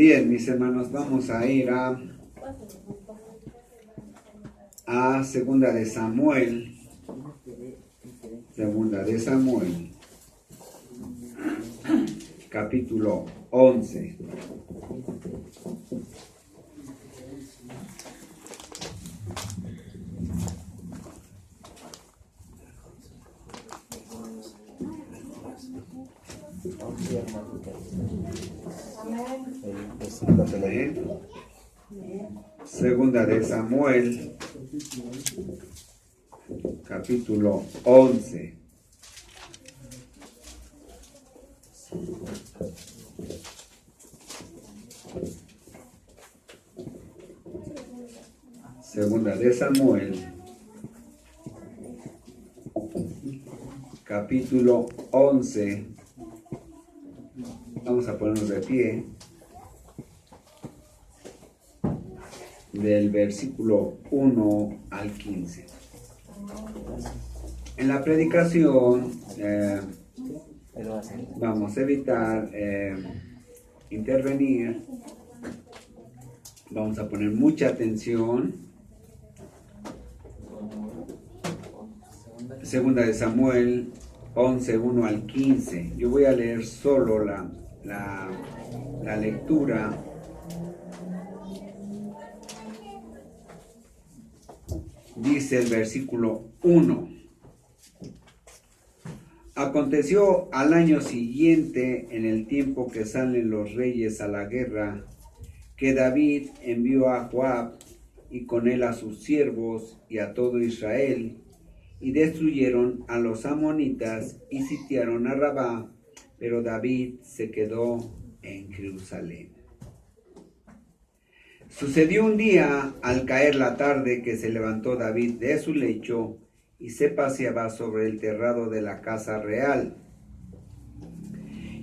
Bien, mis hermanos, vamos a ir a Segunda de Samuel. Segunda de Samuel, capítulo 11. Segunda de Samuel, capítulo 11. Segunda de Samuel, capítulo 11. Vamos a ponernos de pie. Del versículo 1 al 15. En la predicación vamos a evitar intervenir. Vamos a poner mucha atención. Segunda de Samuel 11, 1 al 15. Yo voy a leer solo la lectura. Dice el versículo 1. Aconteció al año siguiente, en el tiempo que salen los reyes a la guerra, que David envió a Joab y con él a sus siervos y a todo Israel, y destruyeron a los amonitas y sitiaron a Rabá, pero David se quedó en Jerusalén. Sucedió un día, al caer la tarde, que se levantó David de su lecho y se paseaba sobre el terrado de la casa real.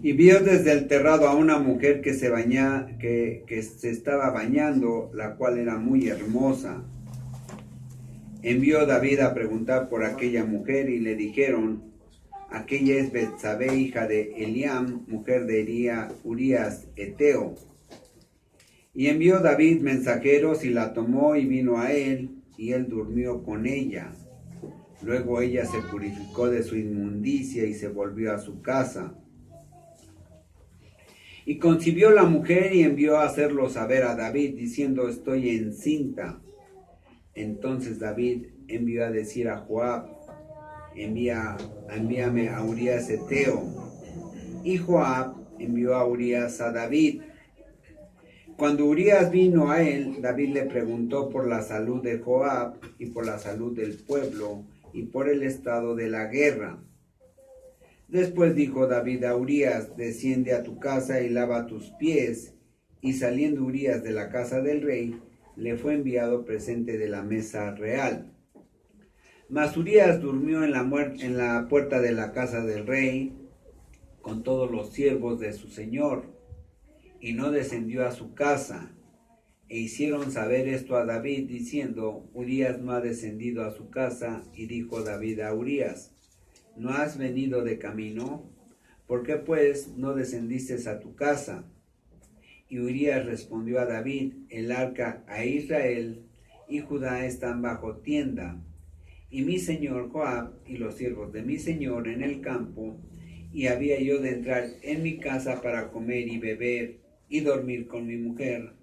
Y vio desde el terrado a una mujer que se estaba bañando, la cual era muy hermosa. Envió David a preguntar por aquella mujer y le dijeron: aquella es Betsabé, hija de Eliam, mujer de Urías Eteo. Y envió David mensajeros y la tomó y vino a él, y él durmió con ella. Luego ella se purificó de su inmundicia y se volvió a su casa. Y concibió la mujer y envió a hacerlo saber a David, diciendo: estoy encinta. Entonces David envió a decir a Joab: envíame a Urías Eteo. Y Joab envió a Urías a David. Cuando Urías vino a él, David le preguntó por la salud de Joab y por la salud del pueblo y por el estado de la guerra. Después dijo David a Urías: desciende a tu casa y lava tus pies. Y saliendo Urías de la casa del rey, le fue enviado presente de la mesa real. Mas Urías durmió en la puerta de la casa del rey con todos los siervos de su señor, y no descendió a su casa. E hicieron saber esto a David, diciendo: Urías no ha descendido a su casa. Y dijo David a Urías: ¿no has venido de camino? ¿Por qué pues no descendiste a tu casa? Y Urías respondió a David: el arca a Israel y Judá están bajo tienda, y mi señor Joab y los siervos de mi señor en el campo, y había yo de entrar en mi casa para comer y beber y dormir con mi mujer,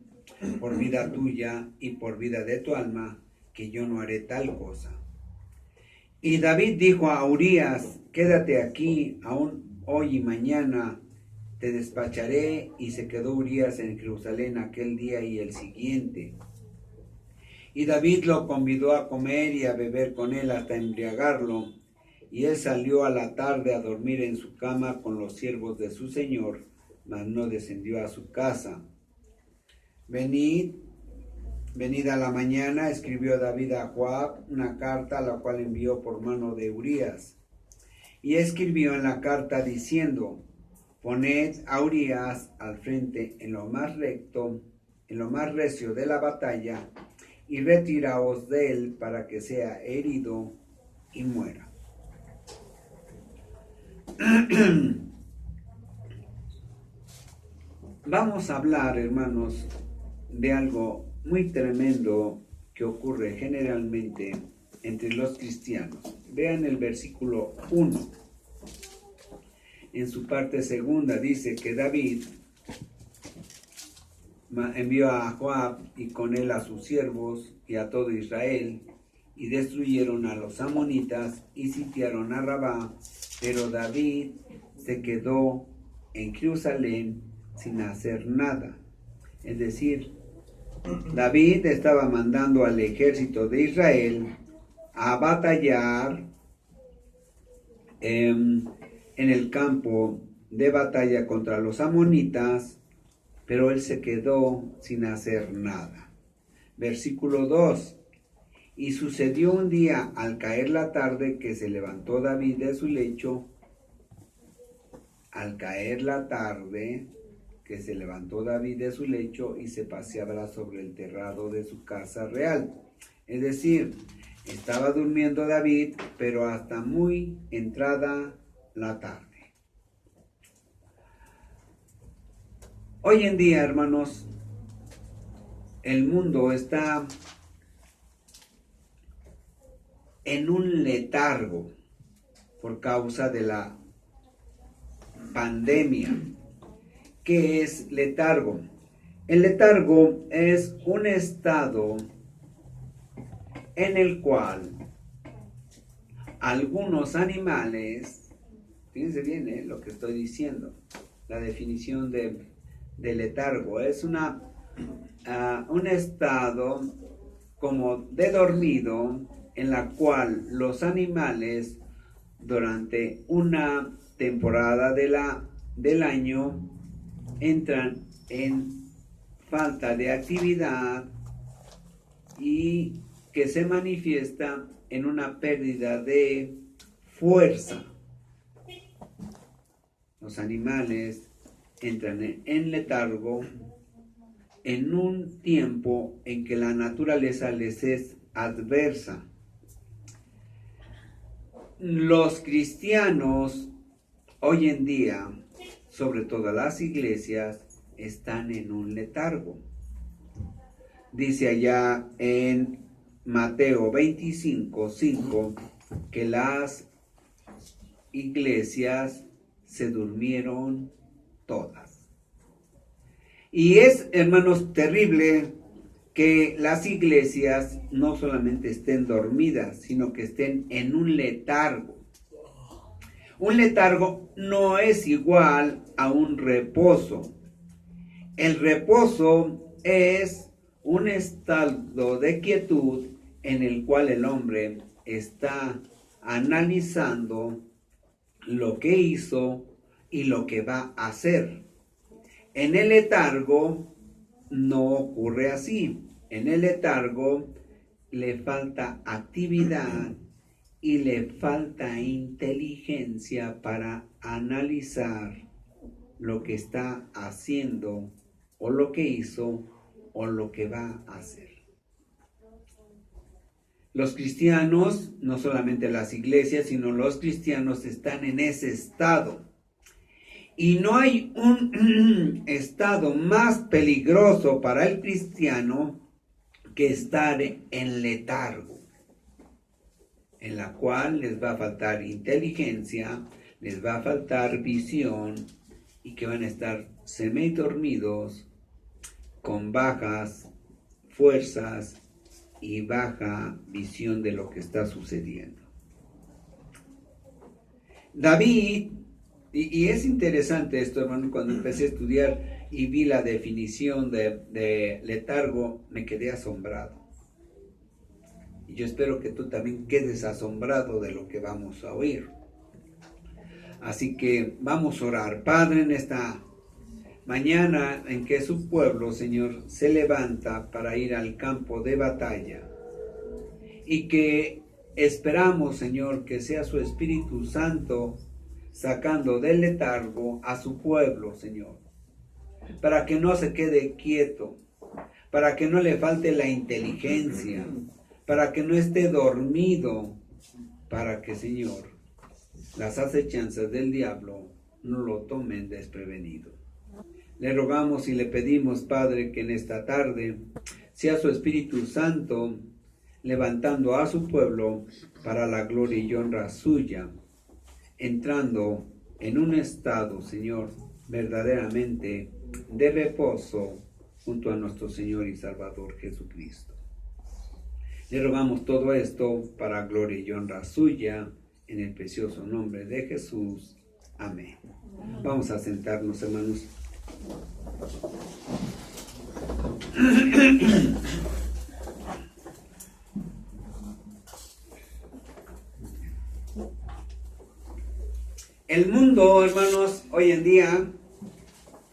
por vida tuya y por vida de tu alma, que yo no haré tal cosa. Y David dijo a Urías: quédate aquí aún hoy y mañana te despacharé. Y se quedó Urías en Jerusalén aquel día y el siguiente. Y David lo convidó a comer y a beber con él hasta embriagarlo. Y él salió a la tarde a dormir en su cama con los siervos de su señor, mas no descendió a su casa. Venid a la mañana, escribió David a Joab una carta, la cual envió por mano de Urías. Y escribió en la carta diciendo: poned a Urías al frente en lo más recto, en lo más recio de la batalla, y retiraos de él para que sea herido y muera. Vamos a hablar, hermanos, de algo muy tremendo que ocurre generalmente entre los cristianos. Vean el versículo 1. En su parte segunda dice que David envió a Joab y con él a sus siervos y a todo Israel, y destruyeron a los amonitas y sitiaron a Rabá, pero David se quedó en Jerusalén sin hacer nada. Es decir, David estaba mandando al ejército de Israel a batallar en el campo de batalla contra los amonitas, pero él se quedó sin hacer nada. Versículo 2. Y sucedió un día al caer la tarde que se levantó David de su lecho. Al caer la tarde que se levantó David de su lecho y se paseaba sobre el terrado de su casa real. Es decir, estaba durmiendo David, pero hasta muy entrada la tarde. Hoy en día, hermanos, el mundo está en un letargo por causa de la pandemia. ¿Qué es letargo? El letargo es un estado en el cual algunos animales, fíjense bien lo que estoy diciendo, la definición de letargo, es un estado como de dormido en la cual los animales durante una temporada del año entran en falta de actividad y que se manifiesta en una pérdida de fuerza. Los animales entran en letargo en un tiempo en que la naturaleza les es adversa. Los cristianos hoy en día, sobre todo las iglesias, están en un letargo. Dice allá en Mateo 25:5 que las iglesias se durmieron todas. Y es, hermanos, terrible que las iglesias no solamente estén dormidas, sino que estén en un letargo. Un letargo no es igual a un reposo. El reposo es un estado de quietud en el cual el hombre está analizando lo que hizo y lo que va a hacer. En el letargo no ocurre así. En el letargo le falta actividad y le falta inteligencia para analizar lo que está haciendo o lo que hizo o lo que va a hacer. Los cristianos, no solamente las iglesias, sino los cristianos están en ese estado. Y no hay un estado más peligroso para el cristiano que estar en letargo, en la cual les va a faltar inteligencia, les va a faltar visión y que van a estar semidormidos con bajas fuerzas y baja visión de lo que está sucediendo. David, y es interesante esto, hermano, cuando empecé a estudiar y vi la definición de letargo, me quedé asombrado. Y yo espero que tú también quedes asombrado de lo que vamos a oír. Así que vamos a orar. Padre, en esta mañana en que su pueblo, Señor, se levanta para ir al campo de batalla y que esperamos, Señor, que sea su Espíritu Santo sacando del letargo a su pueblo, Señor, para que no se quede quieto, para que no le falte la inteligencia, para que no esté dormido, para que, Señor, las acechanzas del diablo no lo tomen desprevenido. Le rogamos y le pedimos, Padre, que en esta tarde sea su Espíritu Santo levantando a su pueblo para la gloria y honra suya, entrando en un estado, Señor, verdaderamente de reposo junto a nuestro Señor y Salvador Jesucristo. Le rogamos todo esto para gloria y honra suya, en el precioso nombre de Jesús. Amén. Vamos a sentarnos, hermanos. El mundo, hermanos, hoy en día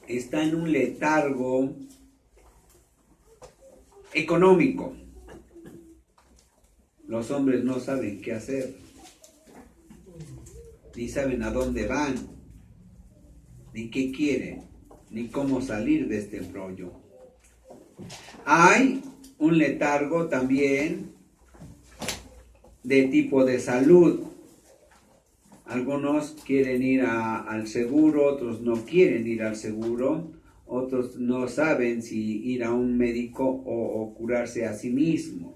está en un letargo económico. Los hombres no saben qué hacer, ni saben a dónde van, ni qué quieren, ni cómo salir de este embrollo. Hay un letargo también de tipo de salud. Algunos quieren ir al seguro, otros no quieren ir al seguro, otros no saben si ir a un médico o curarse a sí mismos.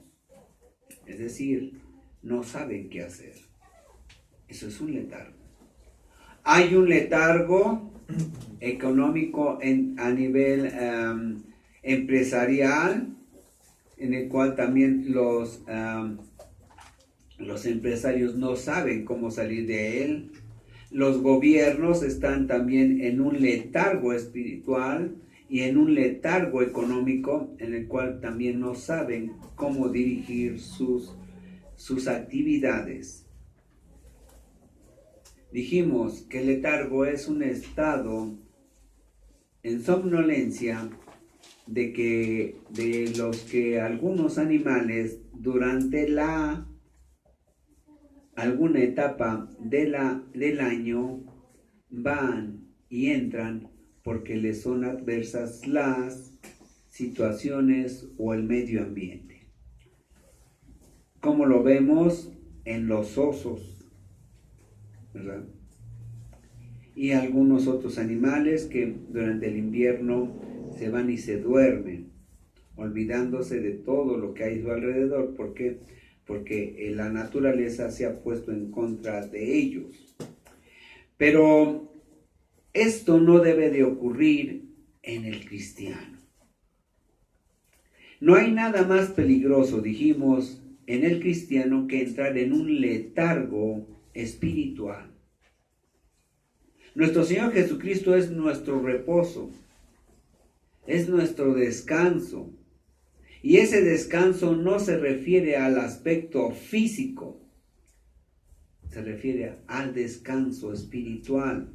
Es decir, no saben qué hacer. Eso es un letargo. Hay un letargo económico a nivel empresarial, en el cual también los empresarios no saben cómo salir de él. Los gobiernos están también en un letargo espiritual y en un letargo económico, en el cual también no saben cómo dirigir sus actividades. Dijimos que el letargo es un estado en somnolencia de los que algunos animales durante alguna etapa del año van y entran porque les son adversas las situaciones o el medio ambiente. Como lo vemos en los osos, ¿verdad? Y algunos otros animales que durante el invierno se van y se duermen, olvidándose de todo lo que hay a su alrededor. ¿Por qué? Porque la naturaleza se ha puesto en contra de ellos. Pero esto no debe de ocurrir en el cristiano. No hay nada más peligroso, dijimos, en el cristiano que entrar en un letargo espiritual. Nuestro Señor Jesucristo es nuestro reposo, es nuestro descanso. Y ese descanso no se refiere al aspecto físico, se refiere al descanso espiritual.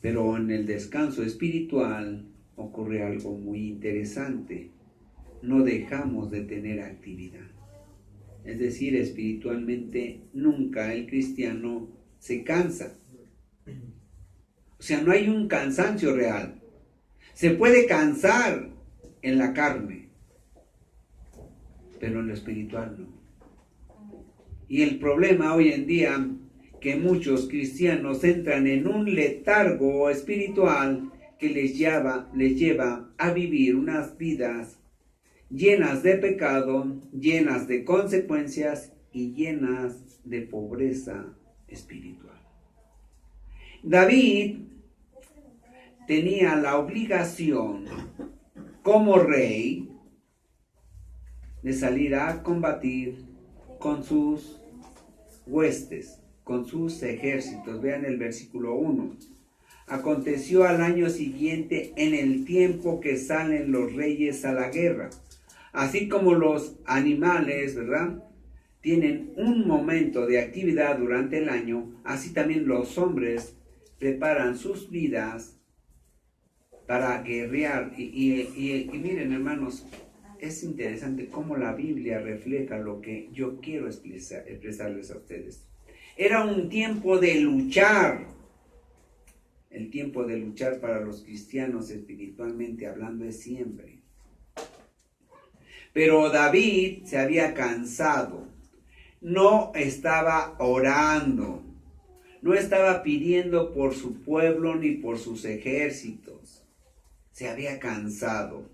Pero en el descanso espiritual ocurre algo muy interesante. No dejamos de tener actividad. Es decir, espiritualmente nunca el cristiano se cansa. O sea, no hay un cansancio real. Se puede cansar en la carne, pero en lo espiritual no. Y el problema hoy en día, que muchos cristianos entran en un letargo espiritual que les lleva a vivir unas vidas llenas de pecado, llenas de consecuencias y llenas de pobreza espiritual. David tenía la obligación como rey de salir a combatir con sus huestes, con sus ejércitos. Vean el versículo 1. Aconteció al año siguiente, en el tiempo que salen los reyes a la guerra. Así como los animales, ¿verdad?, tienen un momento de actividad durante el año, así también los hombres preparan sus vidas para guerrear. Y miren, hermanos, es interesante cómo la Biblia refleja lo que yo quiero expresarles a ustedes. Era un tiempo de luchar. El tiempo de luchar para los cristianos espiritualmente hablando es siempre. Pero David se había cansado. No estaba orando. No estaba pidiendo por su pueblo ni por sus ejércitos. se había cansado.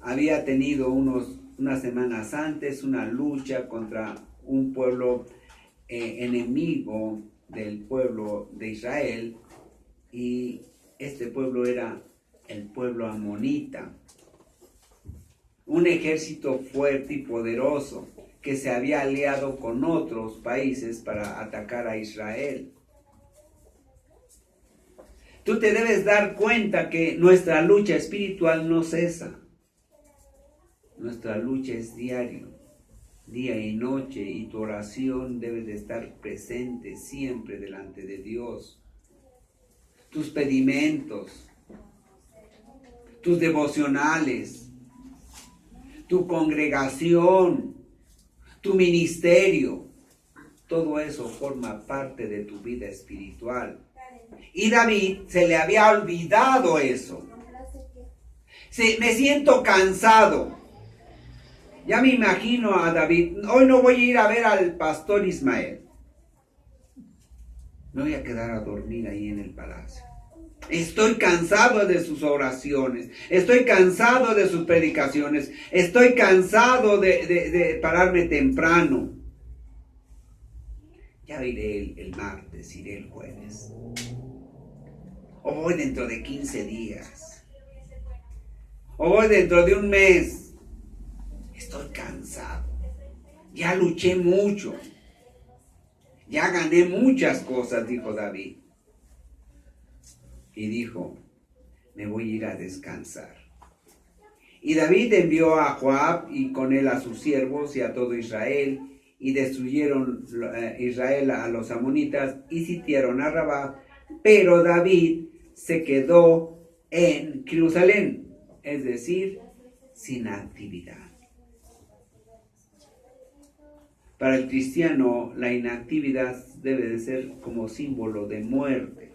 Había tenido unas semanas antes una lucha contra un pueblo enemigo del pueblo de Israel, y este pueblo era el pueblo amonita, un ejército fuerte y poderoso que se había aliado con otros países para atacar a Israel. Tú te debes dar cuenta que nuestra lucha espiritual no cesa. Nuestra lucha es diario, día y noche, y tu oración debe de estar presente siempre delante de Dios. Tus pedimentos, tus devocionales, tu congregación, tu ministerio, todo eso forma parte de tu vida espiritual. Y David se le había olvidado eso. Sí, me siento cansado. Ya me imagino a David, hoy no voy a ir a ver al pastor Ismael. Me voy a quedar a dormir ahí en el palacio. Estoy cansado de sus oraciones, estoy cansado de sus predicaciones, estoy cansado de pararme temprano. Ya iré el martes, iré el jueves. O voy dentro de 15 días. O voy dentro de un mes. Estoy cansado. Ya luché mucho. Ya gané muchas cosas, dijo David. Y dijo, me voy a ir a descansar. Y David envió a Joab y con él a sus siervos y a todo Israel, y destruyeron Israel a los amonitas y sitiaron a Rabá, pero David se quedó en Jerusalén, es decir, sin actividad. Para el cristiano, la inactividad debe de ser como símbolo de muerte.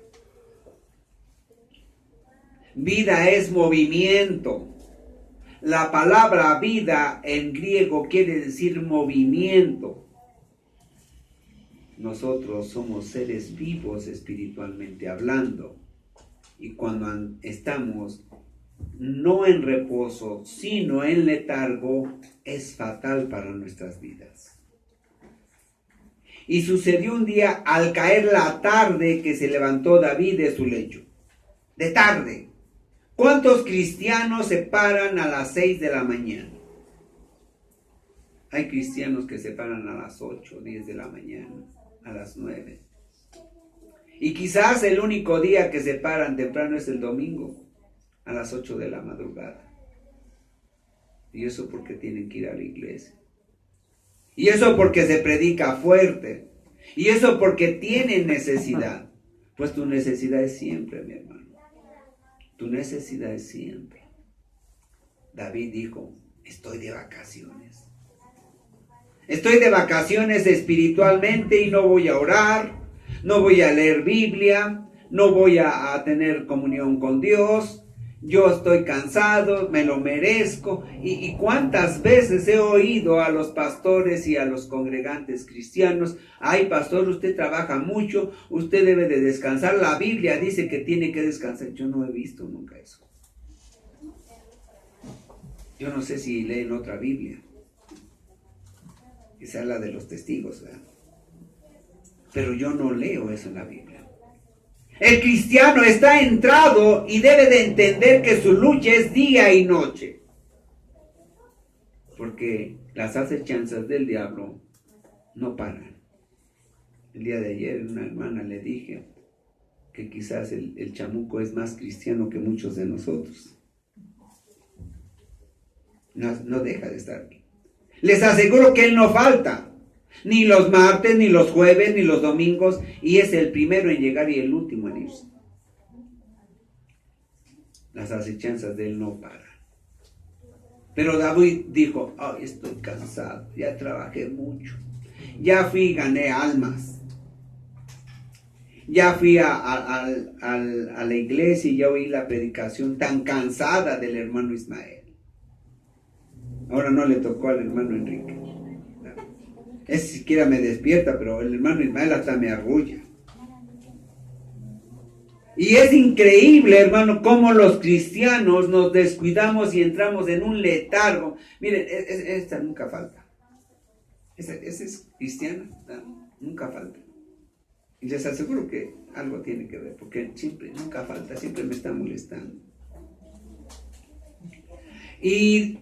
Vida es movimiento. La palabra vida en griego quiere decir movimiento. Nosotros somos seres vivos espiritualmente hablando. Y cuando estamos no en reposo, sino en letargo, es fatal para nuestras vidas. Y sucedió un día al caer la tarde que se levantó David de su lecho. De tarde. ¿Cuántos cristianos se paran a las 6 de la mañana? Hay cristianos que se paran a las 8, 10 de la mañana, a las 9. Y quizás el único día que se paran temprano es el domingo, a las 8 de la madrugada. Y eso porque tienen que ir a la iglesia. Y eso porque se predica fuerte. Y eso porque tienen necesidad. Pues tu necesidad es siempre, mi hermano. Tu necesidad es siempre. David dijo, estoy de vacaciones. Estoy de vacaciones espiritualmente y no voy a orar, no voy a leer Biblia, no voy a tener comunión con Dios. Yo estoy cansado, me lo merezco. Y cuántas veces he oído a los pastores y a los congregantes cristianos, ay pastor, usted trabaja mucho, usted debe de descansar, la Biblia dice que tiene que descansar. Yo no he visto nunca eso. Yo no sé si leen otra Biblia. Esa es la de los testigos, ¿verdad? Pero yo no leo eso en la Biblia. El cristiano está entrado y debe de entender que su lucha es día y noche. Porque las acechanzas del diablo no paran. El día de ayer una hermana le dije que quizás el chamuco es más cristiano que muchos de nosotros. No deja de estar aquí. Les aseguro que él no falta. Ni los martes, ni los jueves, ni los domingos. Y es el primero en llegar y el último en irse. Las acechanzas de él no paran. Pero David dijo, ay, estoy cansado, ya trabajé mucho. Ya fui y gané almas. Ya fui a la iglesia y ya oí la predicación tan cansada del hermano Ismael. Ahora no le tocó al hermano Enrique. Ese siquiera me despierta, pero el hermano Ismael hasta me arrulla. Y es increíble, hermano, cómo los cristianos nos descuidamos y entramos en un letargo. Miren, esta nunca falta. Esa es cristiana, ¿no? Nunca falta. Y les aseguro que algo tiene que ver, porque siempre, nunca falta, siempre me está molestando. Y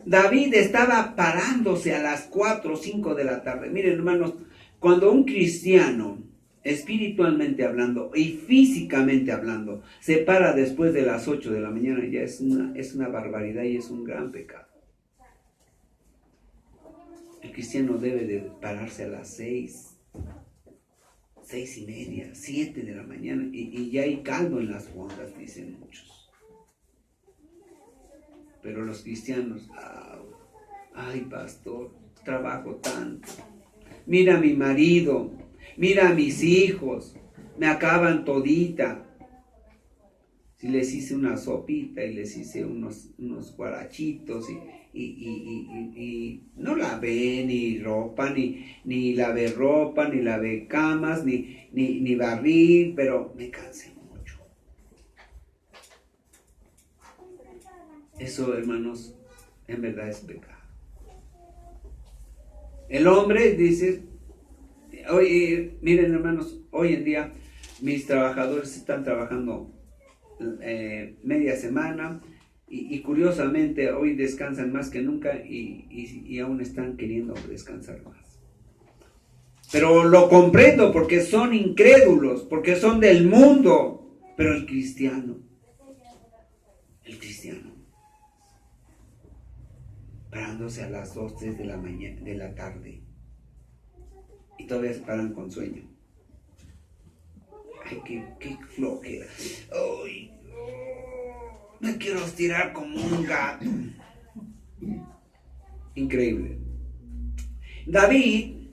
David estaba parándose a las 4 o 5 de la tarde. Miren, hermanos, cuando un cristiano, espiritualmente hablando y físicamente hablando, se para después de las 8 de la mañana, ya es una barbaridad y es un gran pecado. El cristiano debe de pararse a las 6, 6:30, 7 de la mañana, y ya hay caldo en las fondas, dicen muchos. Pero los cristianos, ay pastor, trabajo tanto. Mira a mi marido, mira a mis hijos, me acaban todita. Si les hice una sopita y les hice unos guarachitos y no lavé ni ropa, ni lavé ropa, ni lavé camas, ni barrí, pero me cansé mucho. Eso, hermanos, en verdad es pecado. El hombre dice, oye, miren hermanos, hoy en día mis trabajadores están trabajando media semana y curiosamente hoy descansan más que nunca y aún están queriendo descansar más. Pero lo comprendo porque son incrédulos, porque son del mundo. Pero el cristiano, parándose a las 2, 3 de la tarde y todavía se paran con sueño. Ay, qué flojera. Ay, me quiero estirar como un gato. Increíble. David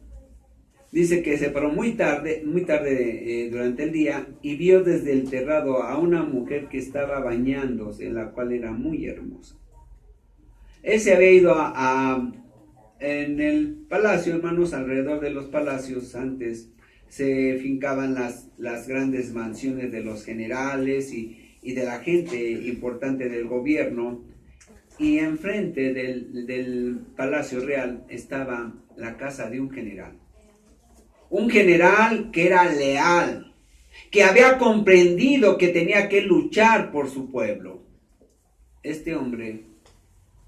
dice que se paró muy tarde durante el día y vio desde el terrado a una mujer que estaba bañándose, la cual era muy hermosa. Él se había ido en el palacio, hermanos, alrededor de los palacios antes se fincaban las grandes mansiones de los generales y de la gente importante del gobierno, y enfrente del palacio real estaba la casa de un general que era leal, que había comprendido que tenía que luchar por su pueblo. Este hombre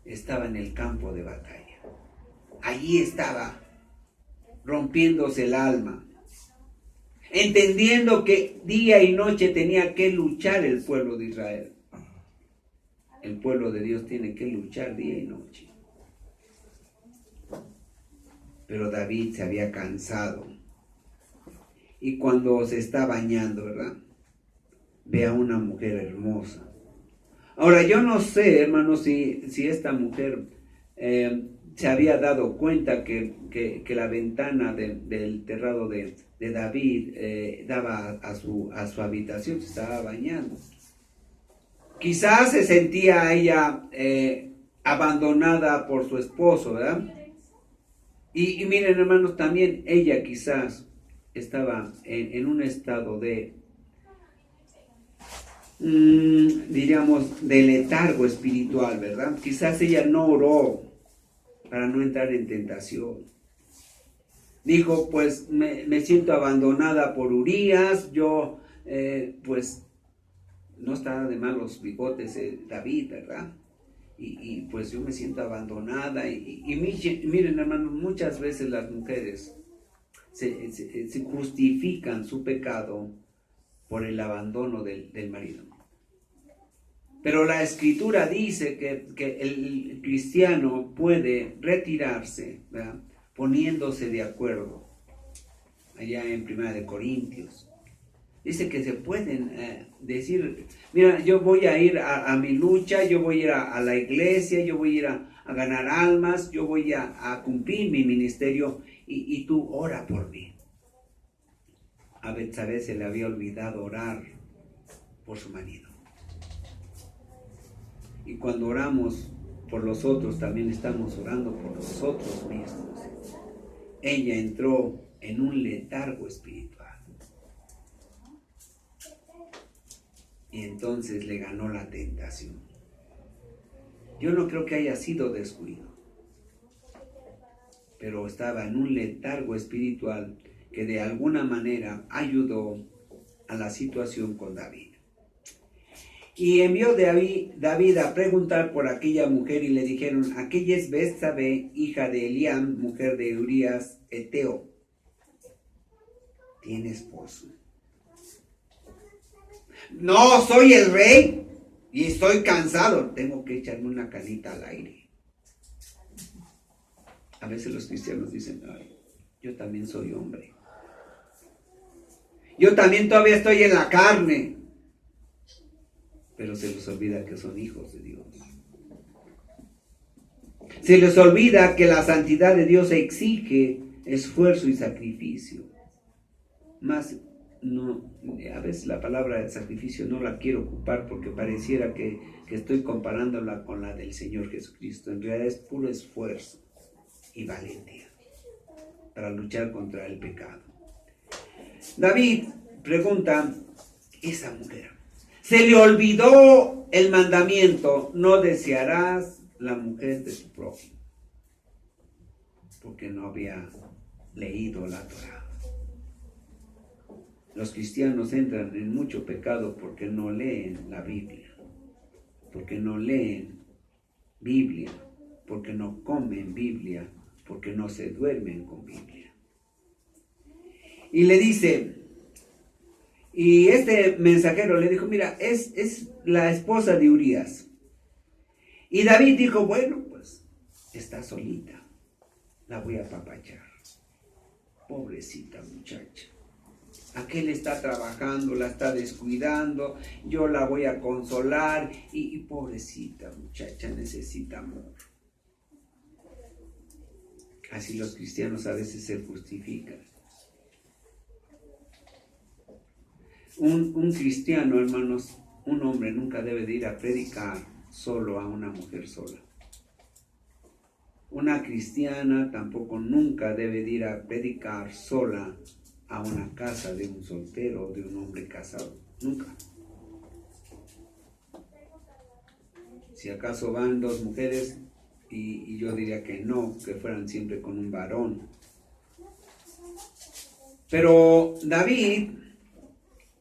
estaba en el campo de batalla. Allí estaba, rompiéndose el alma, entendiendo que día y noche tenía que luchar el pueblo de Israel. El pueblo de Dios tiene que luchar día y noche. Pero David se había cansado. Y cuando se está bañando, ¿verdad?, ve a una mujer hermosa. Ahora, yo no sé, hermanos, si esta mujer se había dado cuenta que la ventana del terrado de David daba a su habitación, se estaba bañando. Quizás se sentía ella abandonada por su esposo, ¿verdad? Y miren, hermanos, también ella quizás estaba en un estado diríamos, de letargo espiritual, ¿verdad? Quizás ella no oró para no entrar en tentación. Dijo, pues me siento abandonada por Urías, yo pues no está de mal los bigotes David, ¿verdad? Y pues yo me siento abandonada. Y miren, hermanos, muchas veces las mujeres se justifican su pecado por el abandono del marido. Pero la Escritura dice que el cristiano puede retirarse, ¿verdad?, poniéndose de acuerdo. Allá en 1 Corintios dice que se pueden decir, mira, yo voy a ir a mi lucha, yo voy a ir a la iglesia, yo voy a ir a ganar almas, yo voy a cumplir mi ministerio y tú ora por mí. A Betsabé se le había olvidado orar por su marido. Y cuando oramos por los otros, también estamos orando por nosotros mismos. Ella entró en un letargo espiritual. y entonces le ganó la tentación. Yo no creo que haya sido descuido, pero estaba en un letargo espiritual que de alguna manera ayudó a la situación con David. Y envió David a preguntar por aquella mujer y le dijeron, aquella es Betsabé, hija de Eliam, mujer de Urías Eteo. ¿Tiene esposo? No, soy el rey y estoy cansado. Tengo que echarme una canita al aire. A veces los cristianos dicen, ay, yo también soy hombre. Yo también todavía estoy en la carne. Pero se les olvida que son hijos de Dios. Se les olvida que la santidad de Dios exige esfuerzo y sacrificio. Más, no, a veces la palabra sacrificio no la quiero ocupar porque pareciera que estoy comparándola con la del Señor Jesucristo. En realidad es puro esfuerzo y valentía para luchar contra el pecado. David pregunta, esa mujer, se le olvidó el mandamiento, no desearás la mujer de tu prójimo, porque no había leído la Torá. Los cristianos entran en mucho pecado porque no leen la Biblia, porque no leen Biblia, porque no comen Biblia, porque no se duermen con Biblia. Y le dice, y este mensajero le dijo, mira, es la esposa de Urías. Y David dijo, bueno, pues está solita, la voy a apapachar. Pobrecita muchacha. Aquel está trabajando, la está descuidando, yo la voy a consolar y pobrecita muchacha necesita amor. Así los cristianos a veces se justifican. Un cristiano, hermanos, un hombre nunca debe de ir a predicar solo a una mujer sola. Una cristiana tampoco nunca debe de ir a predicar sola a una casa de un soltero o de un hombre casado. Nunca. Si acaso van dos mujeres, y yo diría que no, que fueran siempre con un varón. Pero David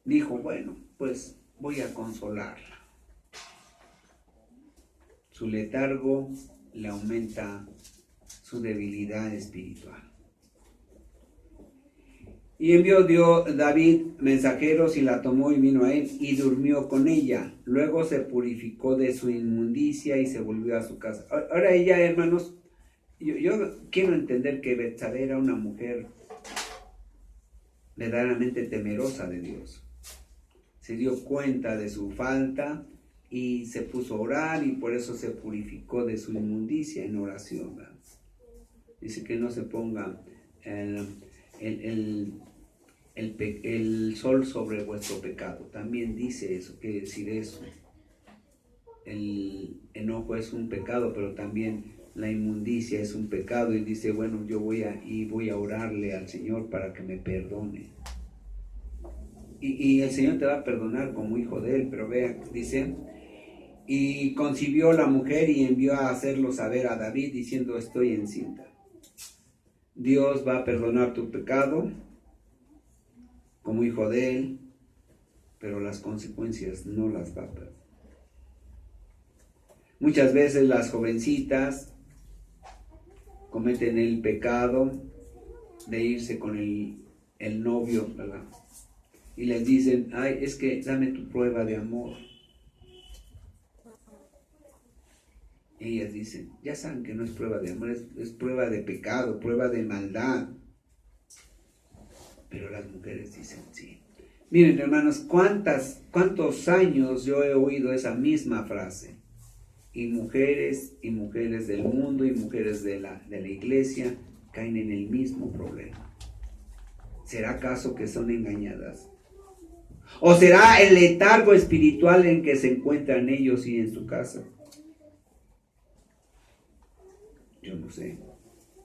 dijo, bueno, pues voy a consolarla. Su letargo le aumenta su debilidad espiritual. Y envió David mensajeros y la tomó y vino a él y durmió con ella. Luego se purificó de su inmundicia y se volvió a su casa. Ahora ella, hermanos, yo quiero entender que Betsabé era una mujer verdaderamente temerosa de Dios. Se dio cuenta de su falta y se puso a orar y por eso se purificó de su inmundicia en oración, ¿verdad? Dice que no se ponga el sol sobre vuestro pecado. También dice eso, quiere decir eso. El enojo es un pecado, pero también la inmundicia es un pecado. Y dice, bueno, yo voy a orarle al Señor para que me perdone. Y el Señor te va a perdonar como hijo de Él, pero vea, dice, y concibió la mujer y envió a hacerlo saber a David diciendo, estoy encinta. Dios va a perdonar tu pecado como hijo de Él, pero las consecuencias no las va a perdonar. Muchas veces las jovencitas cometen el pecado de irse con el novio, ¿verdad? Y les dicen, ay, es que dame tu prueba de amor. Y ellas dicen, ya saben que no es prueba de amor, es prueba de pecado, prueba de maldad. Pero las mujeres dicen, sí. Miren, hermanos, cuántos años yo he oído esa misma frase. Y mujeres del mundo y mujeres de la iglesia caen en el mismo problema. ¿Será acaso que son engañadas? ¿O será el letargo espiritual en que se encuentran ellos y en su casa? Yo no sé.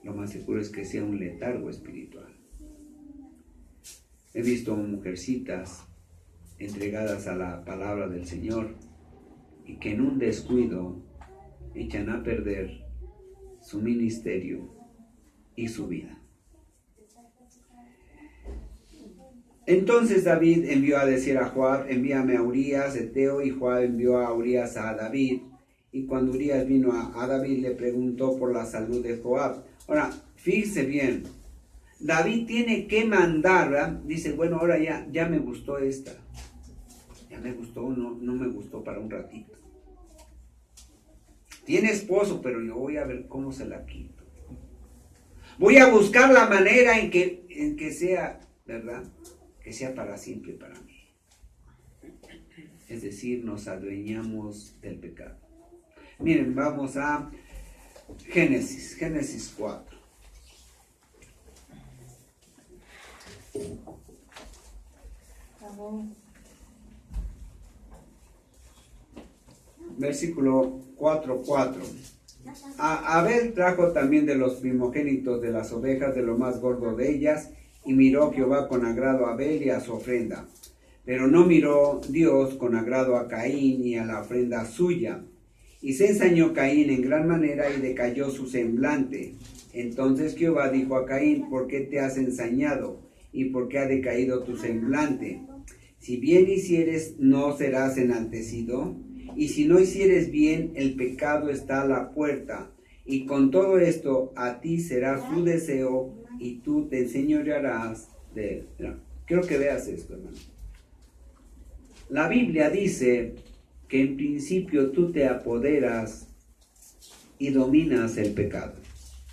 Lo más seguro es que sea un letargo espiritual. He visto mujercitas entregadas a la palabra del Señor y que en un descuido echan a perder su ministerio y su vida. Entonces David envió a decir a Joab, envíame a Urías, Eteo, y Joab envió a Urías a David. Y cuando Urías vino a David, le preguntó por la salud de Joab. Ahora, fíjese bien, David tiene que mandar, ¿verdad? Dice, bueno, ahora ya me gustó esta. Ya me gustó, no me gustó para un ratito. Tiene esposo, pero yo voy a ver cómo se la quito. Voy a buscar la manera en que sea, ¿verdad? Que sea para siempre para mí. Es decir, nos adueñamos del pecado. Miren, vamos a Génesis 4. Versículo 4:4. Abel trajo también de los primogénitos de las ovejas de lo más gordo de ellas, y miró Jehová con agrado a Abel y a su ofrenda. Pero no miró Dios con agrado a Caín y a la ofrenda suya. Y se ensañó Caín en gran manera y decayó su semblante. Entonces Jehová dijo a Caín, ¿por qué te has ensañado? ¿Y por qué ha decaído tu semblante? Si bien hicieres, no serás enaltecido. Y si no hicieres bien, el pecado está a la puerta. Y con todo esto, a ti será su deseo, y tú te enseñorearás de él. Mira, quiero que veas esto, hermano. La Biblia dice que en principio tú te apoderas y dominas el pecado.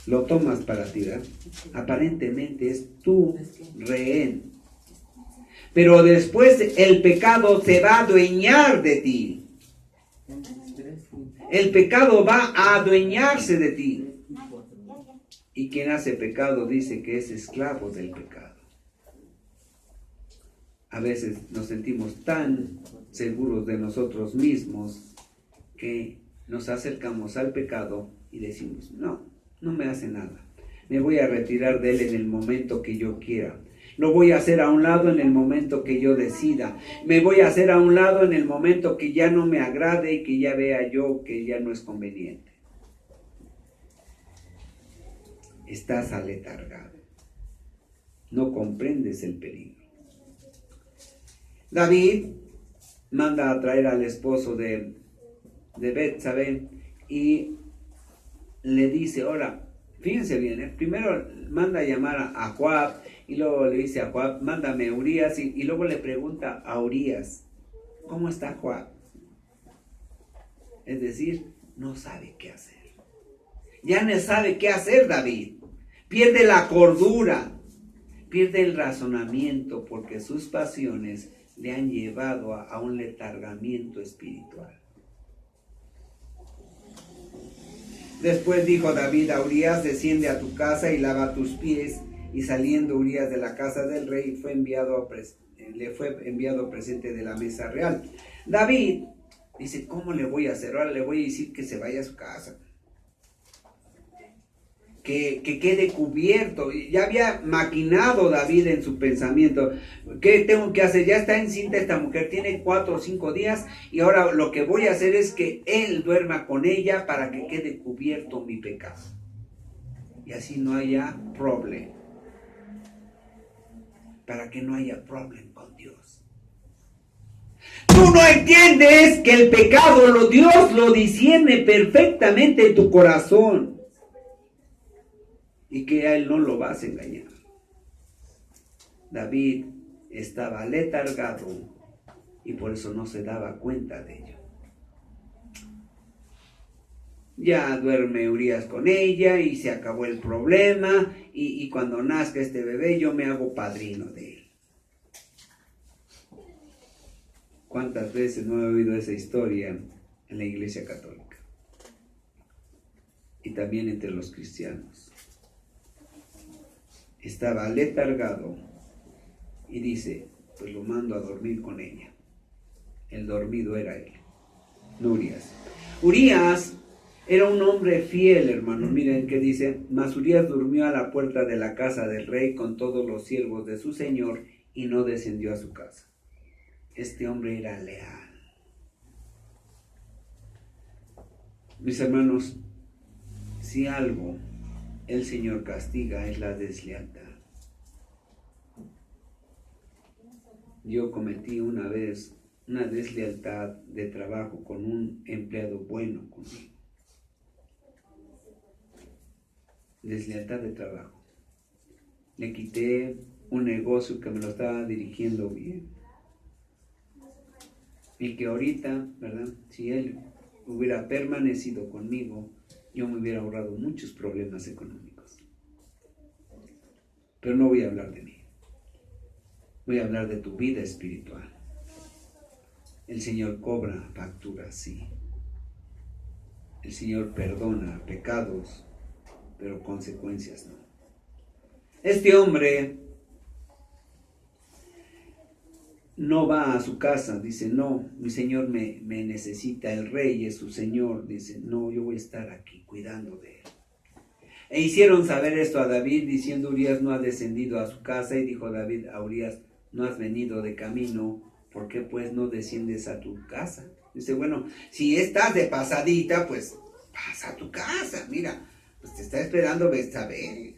Lo tomas para ti, ¿verdad? Aparentemente es tu rehén. Pero después el pecado se va a adueñar de ti. El pecado va a adueñarse de ti. Y quien hace pecado dice que es esclavo del pecado. A veces nos sentimos tan seguros de nosotros mismos que nos acercamos al pecado y decimos, no me hace nada. Me voy a retirar de él en el momento que yo quiera. Lo voy a hacer a un lado en el momento que yo decida. Me voy a hacer a un lado en el momento que ya no me agrade y que ya vea yo que ya no es conveniente. Estás aletargado. No comprendes el peligro. David manda a traer al esposo de Betsabé y le dice, ahora, fíjense bien, primero manda a llamar a Joab y luego le dice a Joab, mándame a Urías, y luego le pregunta a Urías, ¿cómo está Joab? Es decir, no sabe qué hacer. Ya no sabe qué hacer David. Pierde la cordura, pierde el razonamiento porque sus pasiones le han llevado a un letargamiento espiritual. Después dijo David a Urías, desciende a tu casa y lava tus pies. Y saliendo Urías de la casa del rey, le fue enviado presente de la mesa real. David dice, ¿cómo le voy a hacer? Ahora le voy a decir que se vaya a su casa. Que quede cubierto. Ya había maquinado David en su pensamiento. ¿Qué tengo que hacer? Ya está encinta esta mujer, tiene 4 o 5 días, y ahora lo que voy a hacer es que él duerma con ella para que quede cubierto mi pecado. Y así no haya problema. Para que no haya problema con Dios. Tú no entiendes que el pecado, Dios lo discierne perfectamente en tu corazón. Y que a él no lo vas a engañar. David estaba letargado y por eso no se daba cuenta de ello. Ya duerme Urías con ella y se acabó el problema, y cuando nazca este bebé yo me hago padrino de él. ¿Cuántas veces no he oído esa historia en la Iglesia Católica? Y también entre los cristianos. Estaba letargado y dice, pues lo mando a dormir con ella. El dormido era él, no Urías. Urías era un hombre fiel, hermanos. Miren qué dice, mas Urías durmió a la puerta de la casa del rey con todos los siervos de su señor y no descendió a su casa. Este hombre era leal. Mis hermanos, si algo el Señor castiga es la deslealtad. Yo cometí una vez una deslealtad de trabajo con un empleado bueno conmigo. Deslealtad de trabajo. Le quité un negocio que me lo estaba dirigiendo bien. Y que ahorita, ¿verdad? Si él hubiera permanecido conmigo, yo me hubiera ahorrado muchos problemas económicos. Pero no voy a hablar de mí. Voy a hablar de tu vida espiritual. El Señor cobra facturas, sí. El Señor perdona pecados, pero consecuencias no. Este hombre no va a su casa, dice, no, mi Señor me necesita, el rey es su Señor, dice, no, yo voy a estar aquí cuidando de él. E hicieron saber esto a David, diciendo, Urías no ha descendido a su casa, y dijo David a Urías, no has venido de camino, ¿por qué pues no desciendes a tu casa? Dice, bueno, si estás de pasadita, pues pasa a tu casa, mira, pues te está esperando Betsabé.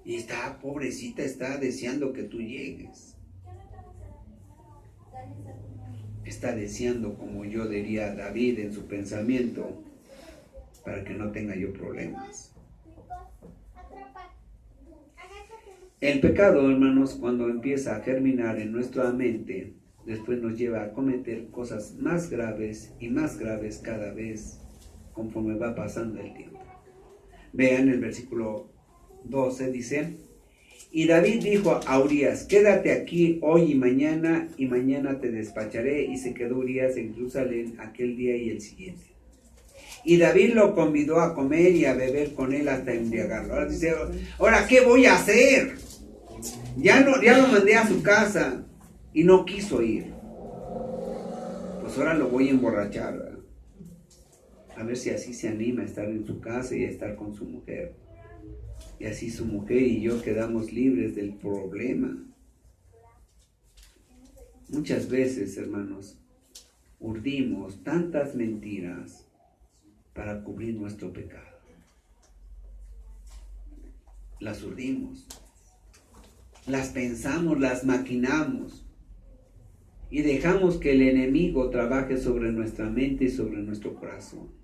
Y está, pobrecita, está deseando que tú llegues. Está deseando, como yo diría David en su pensamiento, para que no tenga yo problemas. El pecado, hermanos, cuando empieza a germinar en nuestra mente, después nos lleva a cometer cosas más graves y más graves cada vez conforme va pasando el tiempo. Vean el versículo 12, dice, y David dijo a Urías, quédate aquí hoy y mañana te despacharé, y se quedó Urías en Jerusalén aquel día y el siguiente. Y David lo convidó a comer y a beber con él hasta embriagarlo. Ahora dice, ahora, ¿qué voy a hacer? Ya lo mandé a su casa y no quiso ir. Pues ahora lo voy a emborrachar, ¿verdad? A ver si así se anima a estar en su casa y a estar con su mujer. Y así su mujer y yo quedamos libres del problema. Muchas veces, hermanos, urdimos tantas mentiras para cubrir nuestro pecado. Las urdimos, las pensamos, las maquinamos y dejamos que el enemigo trabaje sobre nuestra mente y sobre nuestro corazón.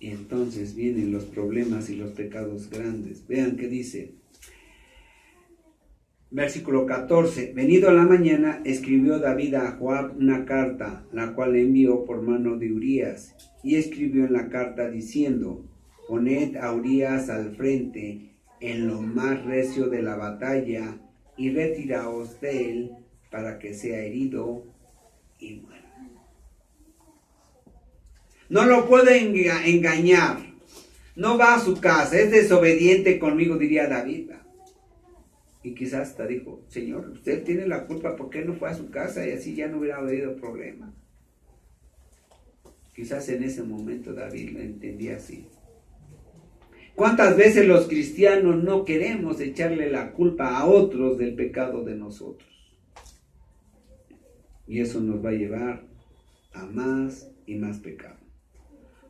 Y entonces vienen los problemas y los pecados grandes. Vean qué dice. Versículo 14. Venido a la mañana, escribió David a Joab una carta, la cual envió por mano de Urías. Y escribió en la carta diciendo, poned a Urías al frente en lo más recio de la batalla y retiraos de él para que sea herido y muera. No lo puede engañar. No va a su casa. Es desobediente conmigo, diría David. Y quizás hasta dijo, Señor, usted tiene la culpa, ¿por qué no fue a su casa? Y así ya no hubiera habido problema. Quizás en ese momento David lo entendía así. ¿Cuántas veces los cristianos no queremos echarle la culpa a otros del pecado de nosotros? Y eso nos va a llevar a más y más pecado.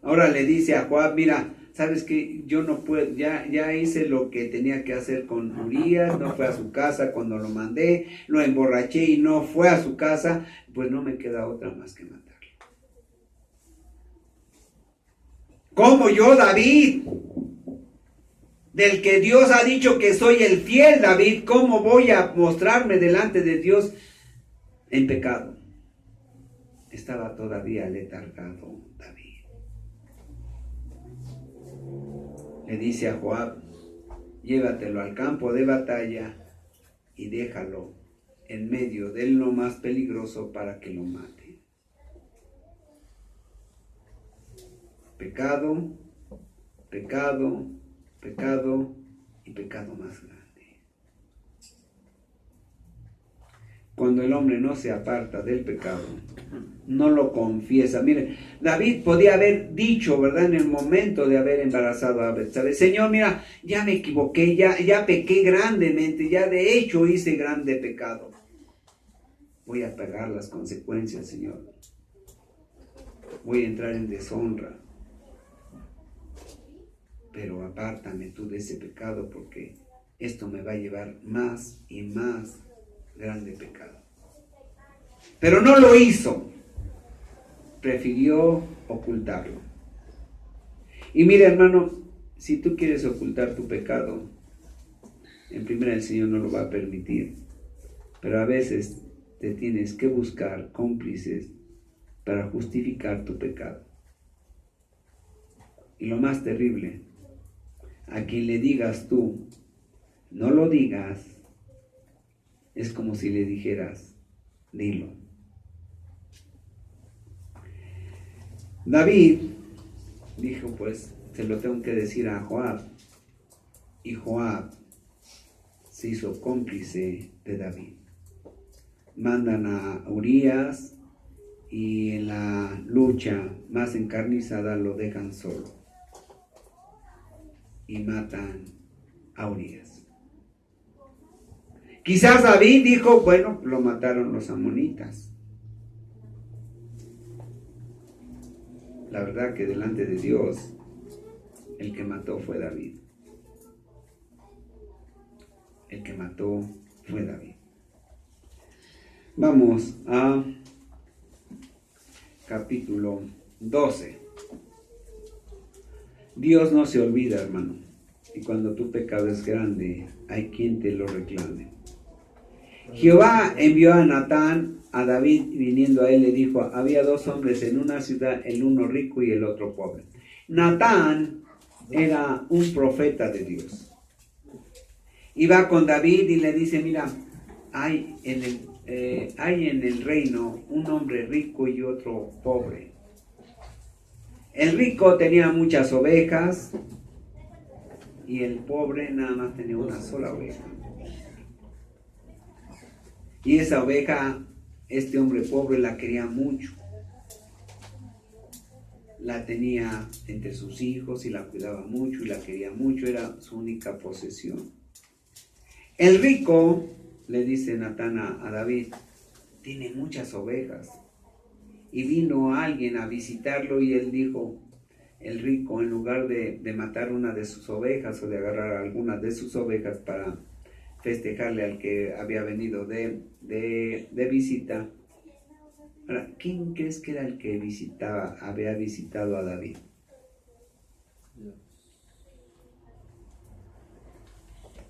Ahora le dice a Joab, mira, sabes que yo no puedo, ya hice lo que tenía que hacer con Urías, no fue a su casa cuando lo mandé, lo emborraché y no fue a su casa, pues no me queda otra más que matarlo. ¿Cómo yo, David? Del que Dios ha dicho que soy el fiel David, ¿cómo voy a mostrarme delante de Dios en pecado? Estaba todavía letargado David. Le dice a Joab, llévatelo al campo de batalla y déjalo en medio de lo más peligroso para que lo mate. Pecado, pecado, pecado y pecado más grande. cuando el hombre no se aparta del pecado, no lo confiesa. Miren, David podía haber dicho, ¿verdad? En el momento de haber embarazado a Betsabé: Señor, mira, ya me equivoqué, ya pequé grandemente, ya de hecho hice grande pecado. Voy a pagar las consecuencias, Señor. Voy a entrar en deshonra. Pero apártame tú de ese pecado, porque esto me va a llevar más y más grande pecado. Pero no lo hizo. Prefirió ocultarlo. Y mira, hermano, si tú quieres ocultar tu pecado, en primera el Señor no lo va a permitir. Pero a veces te tienes que buscar cómplices para justificar tu pecado. Y lo más terrible, a quien le digas tú, no lo digas, es como si le dijeras, dilo. David dijo, pues, se lo tengo que decir a Joab. Y Joab se hizo cómplice de David. Mandan a Urías y en la lucha más encarnizada lo dejan solo. Y matan a Urías. Quizás David dijo, bueno, lo mataron los amonitas. La verdad que delante de Dios, el que mató fue David. El que mató fue David. Vamos a capítulo 12. Dios no se olvida, hermano. Y cuando tu pecado es grande, hay quien te lo reclame. Jehová envió a Natán a David, y viniendo a él le dijo: había dos hombres en una ciudad, el uno rico y el otro pobre. Natán era un profeta de Dios. Iba con David y le dice: mira, hay en el reino un hombre rico y otro pobre. El rico tenía muchas ovejas y el pobre nada más tenía una sola oveja. Y esa oveja, este hombre pobre la quería mucho. La tenía entre sus hijos y la cuidaba mucho y la quería mucho, era su única posesión. El rico, le dice Natán a David, tiene muchas ovejas. Y vino alguien a visitarlo y él dijo, el rico, en lugar de matar una de sus ovejas o de agarrar alguna de sus ovejas para festejarle al que había venido de visita. Ahora, ¿quién crees que era el que había visitado a David?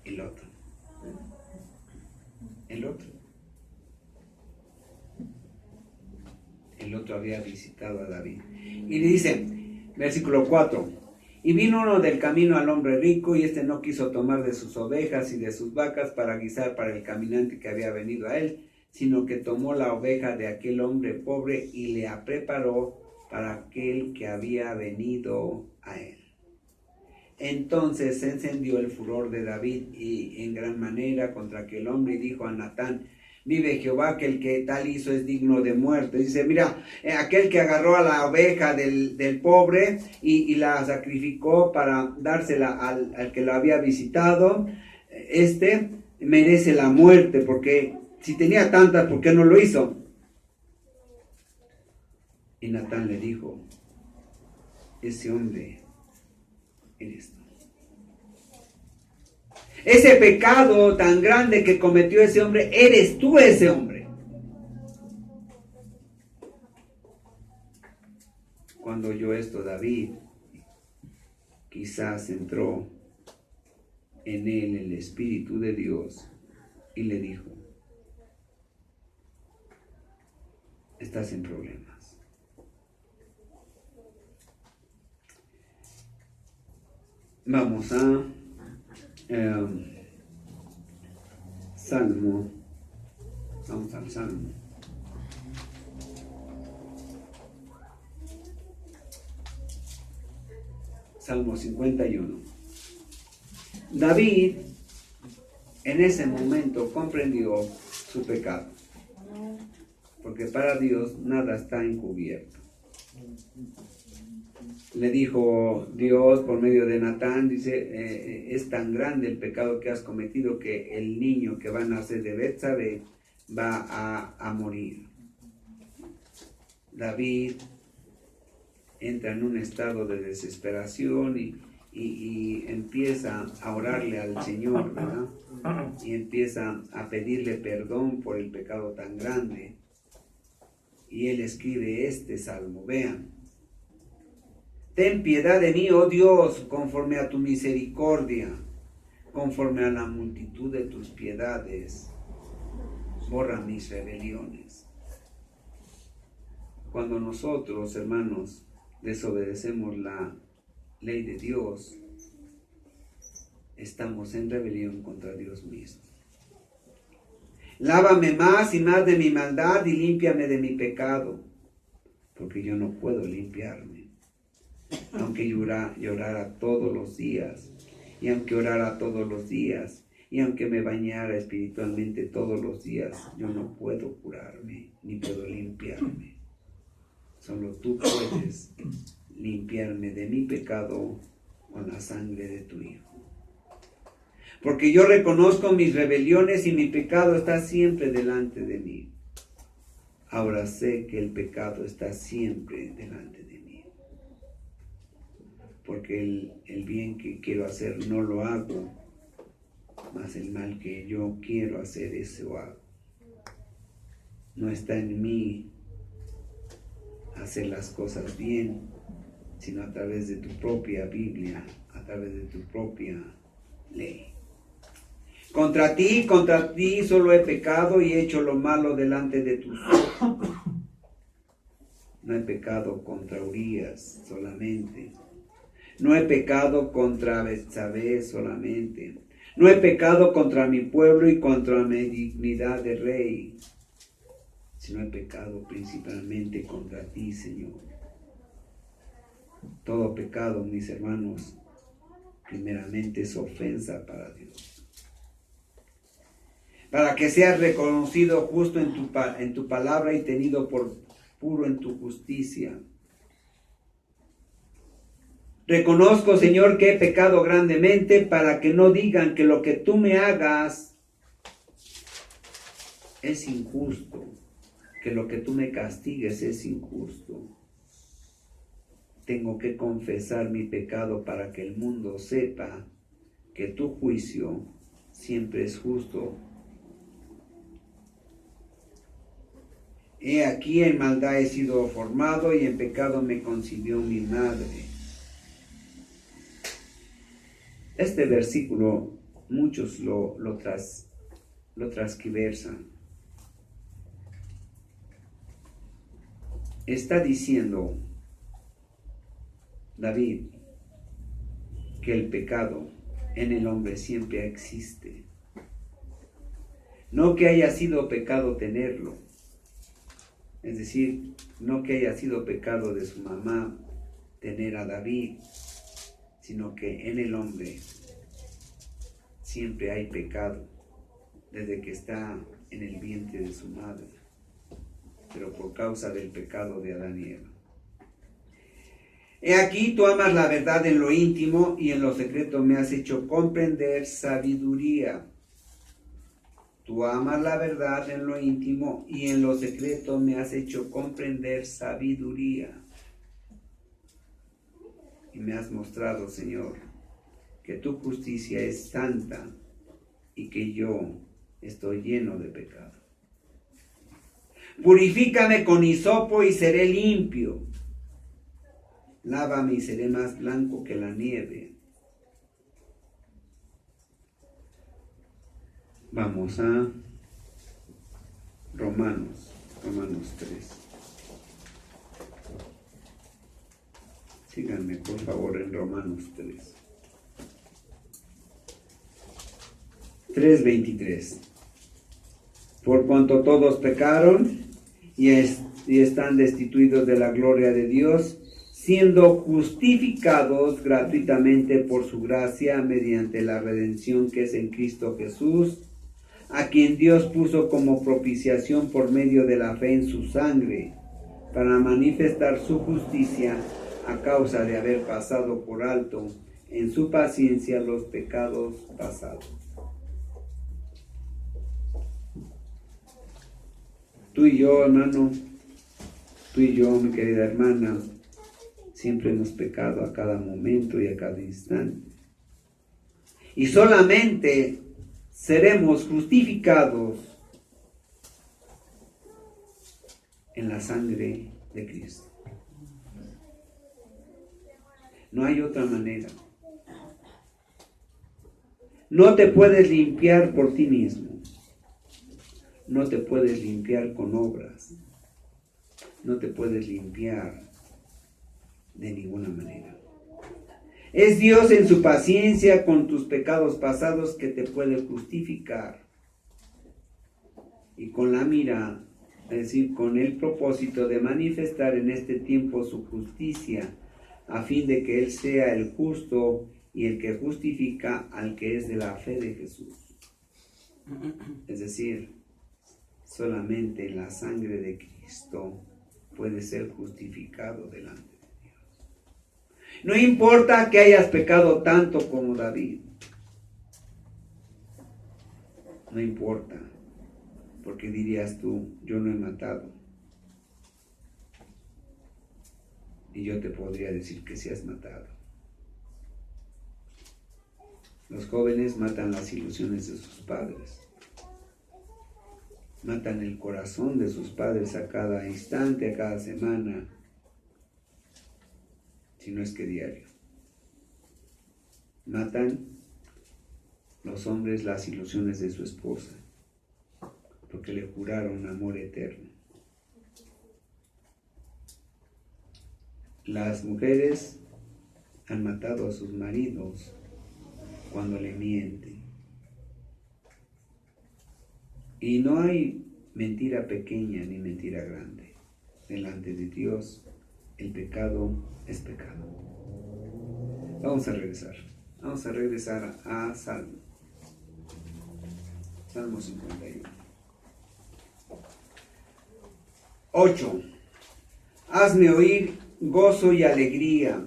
El otro. El otro había visitado a David. Y le dice, versículo 4, y vino uno del camino al hombre rico, y este no quiso tomar de sus ovejas y de sus vacas para guisar para el caminante que había venido a él, sino que tomó la oveja de aquel hombre pobre y le preparó para aquel que había venido a él. Entonces se encendió el furor de David y en gran manera contra aquel hombre, y dijo a Natán, vive Jehová, que el que tal hizo es digno de muerte. Dice, mira, aquel que agarró a la oveja del pobre y la sacrificó para dársela al que lo había visitado, este merece la muerte, porque si tenía tantas, ¿por qué no lo hizo? Y Natán le dijo, ese hombre eres tú. Ese pecado tan grande que cometió ese hombre, eres tú ese hombre. Cuando oyó esto David, quizás entró en él el Espíritu de Dios y le dijo, estás en problemas. Vamos a Salmo. Vamos al Salmo. Salmo 51. David en ese momento comprendió su pecado. porque para Dios nada está encubierto. Le dijo Dios por medio de Natán, dice, es tan grande el pecado que has cometido que el niño que va a nacer de Betsabé va a morir. David entra en un estado de desesperación y empieza a orarle al Señor, ¿verdad? Y empieza a pedirle perdón por el pecado tan grande. Y él escribe este salmo, vean. Ten piedad de mí, oh Dios, conforme a tu misericordia, conforme a la multitud de tus piedades, borra mis rebeliones. Cuando nosotros, hermanos, desobedecemos la ley de Dios, estamos en rebelión contra Dios mismo. Lávame más y más de mi maldad y límpiame de mi pecado, porque yo no puedo limpiarme. Aunque llorara todos los días, y aunque orara todos los días, y aunque me bañara espiritualmente todos los días, yo no puedo curarme, ni puedo limpiarme. Solo tú puedes limpiarme de mi pecado con la sangre de tu Hijo. Porque yo reconozco mis rebeliones y mi pecado está siempre delante de mí. Ahora sé que el pecado está siempre delante de mí. Porque el bien que quiero hacer no lo hago, mas el mal que yo quiero hacer, eso hago. No está en mí hacer las cosas bien, sino a través de tu propia Biblia, a través de tu propia ley. Contra ti solo he pecado y he hecho lo malo delante de tus ojos. No he pecado contra Urías solamente. No he pecado contra Betsabé solamente. No he pecado contra mi pueblo y contra mi dignidad de rey, sino he pecado principalmente contra ti, Señor. Todo pecado, mis hermanos, primeramente es ofensa para Dios. Para que seas reconocido justo en tu palabra y tenido por puro en tu justicia. Reconozco, Señor, que he pecado grandemente para que no digan que lo que tú me hagas es injusto, que lo que tú me castigues es injusto. Tengo que confesar mi pecado para que el mundo sepa que tu juicio siempre es justo. He aquí en maldad he sido formado y en pecado me concibió mi madre. Este versículo muchos lo transquiversan. Está diciendo David que el pecado en el hombre siempre existe. No que haya sido pecado tenerlo. Es decir, no que haya sido pecado de su mamá tener a David, sino que en el hombre siempre hay pecado, desde que está en el vientre de su madre, pero por causa del pecado de Adán y Eva. He aquí, tú amas la verdad en lo íntimo y en lo secreto me has hecho comprender sabiduría. Tú amas la verdad en lo íntimo y en lo secreto me has hecho comprender sabiduría. Y me has mostrado, Señor, que tu justicia es santa y que yo estoy lleno de pecado. Purifícame con hisopo y seré limpio. Lávame y seré más blanco que la nieve. Vamos a Romanos 3. Síganme, por favor, en Romanos 3. 3:23. Por cuanto todos pecaron y están destituidos de la gloria de Dios, siendo justificados gratuitamente por su gracia mediante la redención que es en Cristo Jesús, a quien Dios puso como propiciación por medio de la fe en su sangre, para manifestar su justicia a causa de haber pasado por alto en su paciencia los pecados pasados. Tú y yo, hermano, tú y yo, mi querida hermana, siempre hemos pecado a cada momento y a cada instante. Y solamente seremos justificados en la sangre de Cristo. No hay otra manera. No te puedes limpiar por ti mismo. No te puedes limpiar con obras. No te puedes limpiar de ninguna manera. Es Dios en su paciencia con tus pecados pasados que te puede justificar. Y con la mira, es decir, con el propósito de manifestar en este tiempo su justicia, a fin de que Él sea el justo y el que justifica al que es de la fe de Jesús. Es decir, solamente en la sangre de Cristo puede ser justificado delante de Dios. No importa que hayas pecado tanto como David. No importa, porque dirías tú, yo no he matado. Y yo te podría decir que sí has matado. Los jóvenes matan las ilusiones de sus padres. Matan el corazón de sus padres a cada instante, a cada semana, si no es que diario. Matan los hombres las ilusiones de su esposa, porque le juraron amor eterno. Las mujeres han matado a sus maridos cuando le mienten. Y no hay mentira pequeña ni mentira grande. Delante de Dios, el pecado es pecado. Vamos a regresar. Vamos a regresar a Salmo. Salmo 51. 8. Hazme oír gozo y alegría,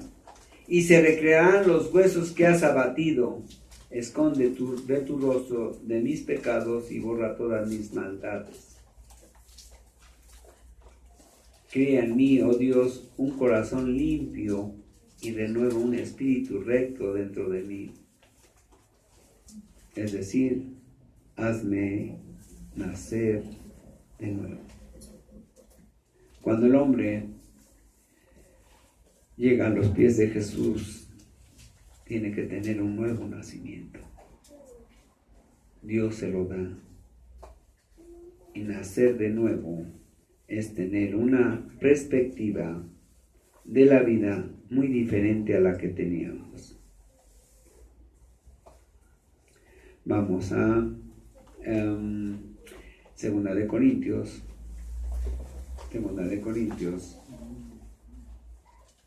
y se recrearán los huesos que has abatido. Esconde de tu rostro de mis pecados y borra todas mis maldades. Crea en mí, oh Dios, un corazón limpio y renueva un espíritu recto dentro de mí. Es decir, hazme nacer de nuevo. Cuando el hombre llega a los pies de Jesús, tiene que tener un nuevo nacimiento. Dios se lo da. Y nacer de nuevo es tener una perspectiva de la vida muy diferente a la que teníamos. Vamos a Segunda de Corintios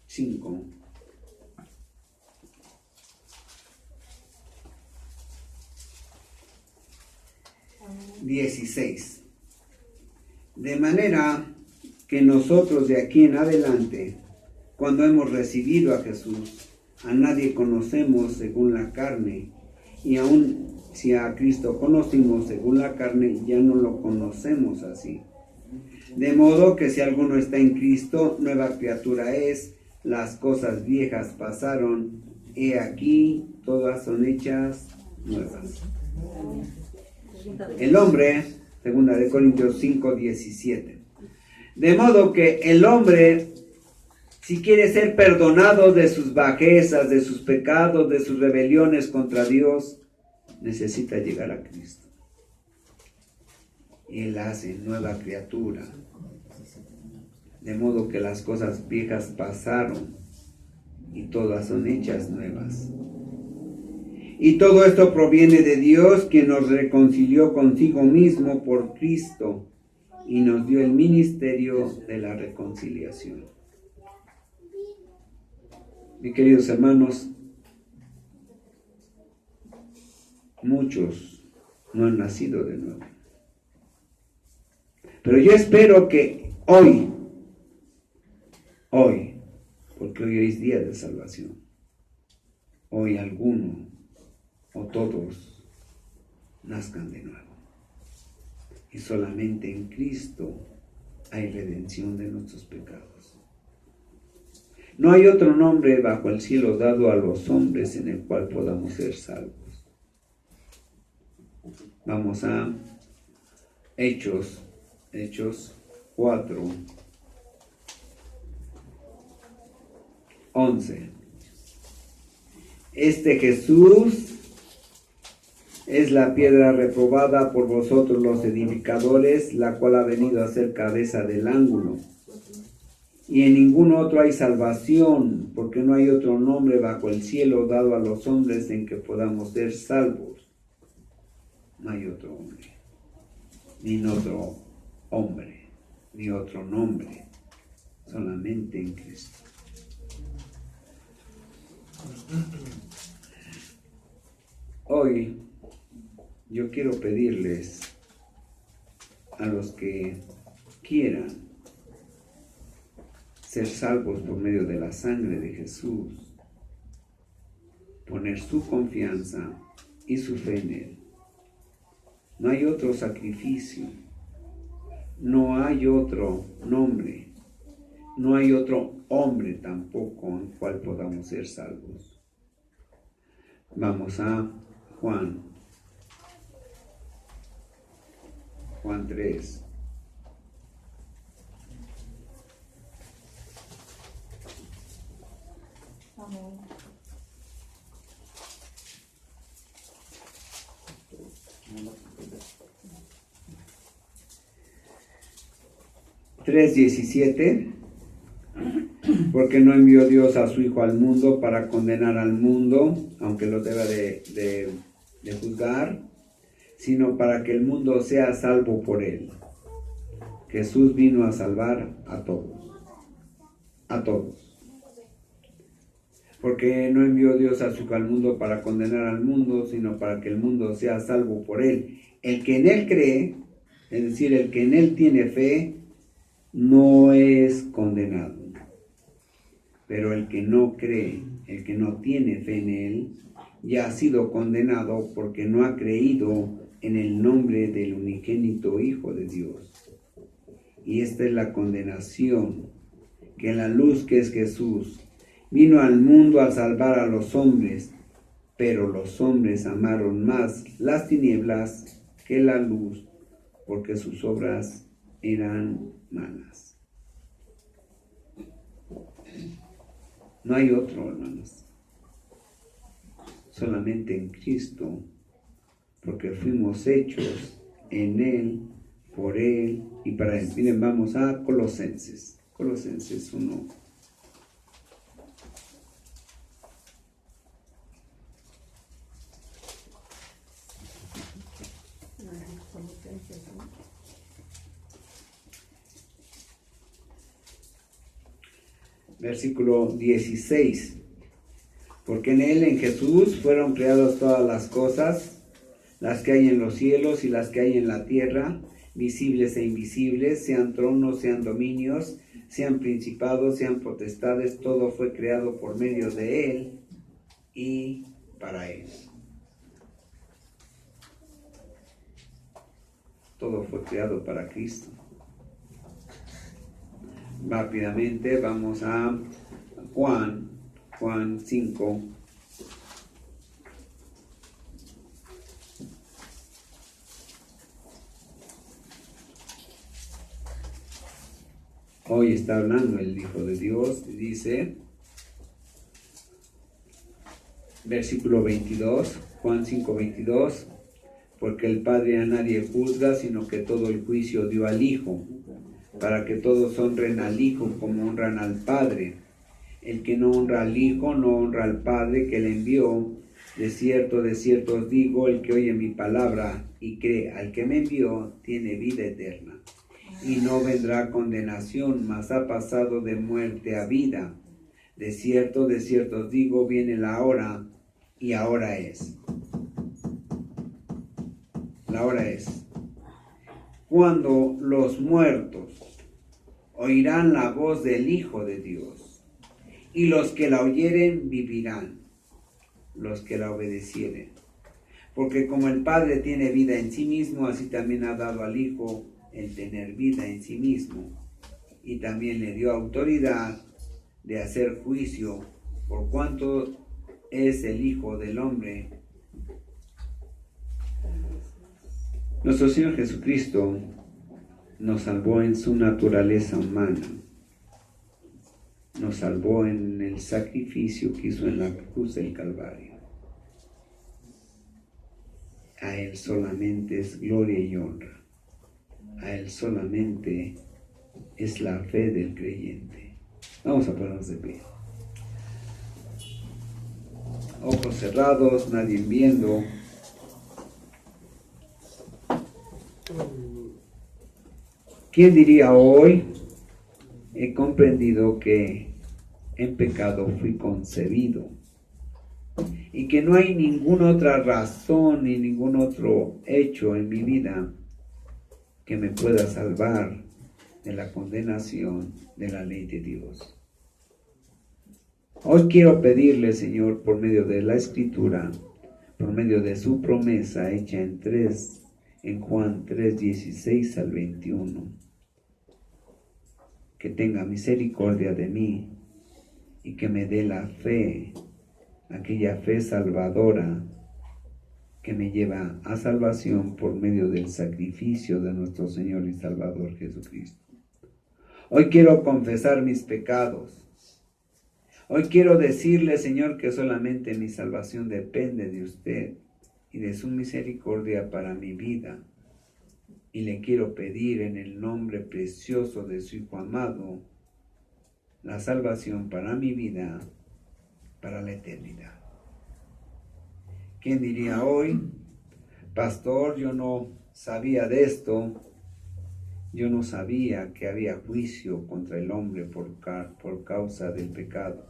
5. 16. De manera que nosotros de aquí en adelante, cuando hemos recibido a Jesús, a nadie conocemos según la carne, y aun si a Cristo conocimos según la carne, ya no lo conocemos así. De modo que si alguno está en Cristo, nueva criatura es, las cosas viejas pasaron, he aquí, todas son hechas nuevas. El hombre, 2 de Corintios 5, 17. De modo que el hombre, si quiere ser perdonado de sus bajezas, de sus pecados, de sus rebeliones contra Dios, necesita llegar a Cristo. Él hace nueva criatura. De modo que las cosas viejas pasaron y todas son hechas nuevas. Y todo esto proviene de Dios, quien nos reconcilió consigo mismo por Cristo y nos dio el ministerio de la reconciliación. Mis queridos hermanos, muchos no han nacido de nuevo. Pero yo espero que hoy, porque hoy es día de salvación, hoy alguno o todos nazcan de nuevo. Y solamente en Cristo hay redención de nuestros pecados. No hay otro nombre bajo el cielo dado a los hombres en el cual podamos ser salvos. Vamos a Hechos 4, 11. Este Jesús es la piedra reprobada por vosotros los edificadores, la cual ha venido a ser cabeza del ángulo. Y en ningún otro hay salvación, porque no hay otro nombre bajo el cielo dado a los hombres en que podamos ser salvos. No hay otro hombre, ni otro hombre, ni otro nombre, solamente en Cristo. Hoy yo quiero pedirles a los que quieran ser salvos por medio de la sangre de Jesús, poner su confianza y su fe en Él. No hay otro sacrificio, no hay otro nombre, no hay otro hombre tampoco en cual podamos ser salvos. Vamos a Juan 3. Amén. 3:17. Porque no envió Dios a su Hijo al mundo para condenar al mundo, aunque lo deba de juzgar, sino para que el mundo sea salvo por él. Jesús vino a salvar a todos. A todos. Porque no envió Dios a su Hijo al mundo para condenar al mundo, sino para que el mundo sea salvo por él. El que en él cree, es decir, el que en él tiene fe, no es condenado. Pero el que no cree, el que no tiene fe en él, ya ha sido condenado porque no ha creído en el nombre del unigénito Hijo de Dios. Y esta es la condenación, que la luz que es Jesús vino al mundo a salvar a los hombres, pero los hombres amaron más las tinieblas que la luz, porque sus obras eran malas. No hay otro, hermanos. Solamente en Cristo, porque fuimos hechos en Él, por Él y para Él. Miren, vamos a Colosenses 1. Versículo 16. Porque en Él, en Jesús, fueron creadas todas las cosas, las que hay en los cielos y las que hay en la tierra, visibles e invisibles, sean tronos, sean dominios, sean principados, sean potestades, todo fue creado por medio de Él y para Él. Todo fue creado para Cristo. Rápidamente vamos a Juan 5. Hoy está hablando el Hijo de Dios y dice, versículo 22, Juan 5:22, porque el Padre a nadie juzga, sino que todo el juicio dio al Hijo, para que todos honren al Hijo como honran al Padre. El que no honra al Hijo, no honra al Padre que le envió. De cierto os digo, el que oye mi palabra y cree al que me envió, tiene vida eterna. Y no vendrá condenación, mas ha pasado de muerte a vida. De cierto os digo, viene la hora, y ahora es. la hora es, cuando los muertos oirán la voz del Hijo de Dios, y los que la oyeren vivirán, los que la obedecieren. Porque como el Padre tiene vida en sí mismo, así también ha dado al Hijo el tener vida en sí mismo, y también le dio autoridad de hacer juicio por cuanto es el Hijo del Hombre. Nuestro Señor Jesucristo nos salvó en su naturaleza humana, nos salvó en el sacrificio que hizo en la cruz del Calvario. A Él solamente es gloria y honra, a Él solamente es la fe del creyente. Vamos a ponernos de pie. Ojos cerrados, nadie viendo. ¿Quién diría hoy? He comprendido que en pecado fui concebido y que no hay ninguna otra razón ni ningún otro hecho en mi vida que me pueda salvar de la condenación de la ley de Dios. Hoy quiero pedirle, Señor, por medio de la Escritura, por medio de su promesa hecha en Juan 3, 16 al 21, que tenga misericordia de mí y que me dé la fe, aquella fe salvadora que me lleva a salvación por medio del sacrificio de nuestro Señor y Salvador Jesucristo. Hoy quiero confesar mis pecados. Hoy quiero decirle, Señor, que solamente mi salvación depende de usted y de su misericordia para mi vida. Y le quiero pedir en el nombre precioso de su Hijo amado, la salvación para mi vida, para la eternidad. ¿Quién diría hoy, pastor, yo no sabía de esto? Yo no sabía que había juicio contra el hombre por causa del pecado.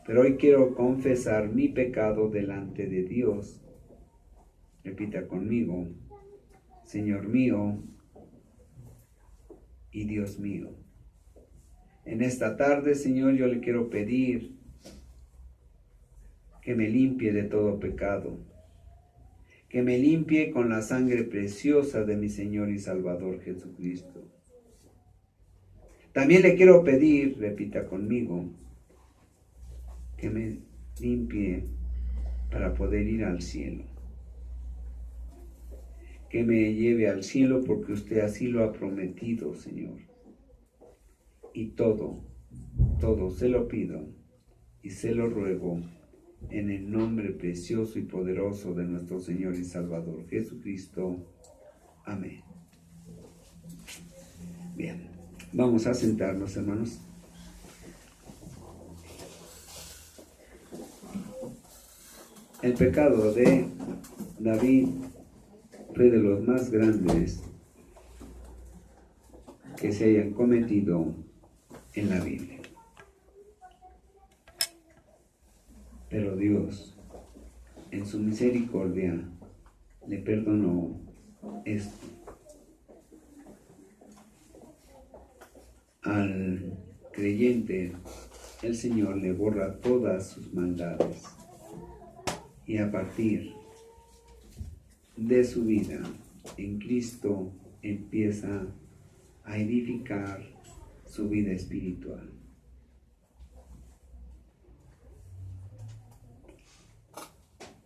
Pero hoy quiero confesar mi pecado delante de Dios. Repita conmigo, Señor mío y Dios mío. En esta tarde, Señor, yo le quiero pedir que me limpie de todo pecado, que me limpie con la sangre preciosa de mi Señor y Salvador Jesucristo. También le quiero pedir, repita conmigo, que me limpie para poder ir al cielo. Que me lleve al cielo porque usted así lo ha prometido, Señor. Y todo se lo pido y se lo ruego en el nombre precioso y poderoso de nuestro Señor y Salvador Jesucristo. Amén. Bien, vamos a sentarnos, hermanos. El pecado de David fue de los más grandes que se hayan cometido en la Biblia. Pero Dios, en su misericordia, le perdonó esto. Al creyente, el Señor le borra todas sus maldades. Y a partir de su vida en Cristo empieza a edificar su vida espiritual.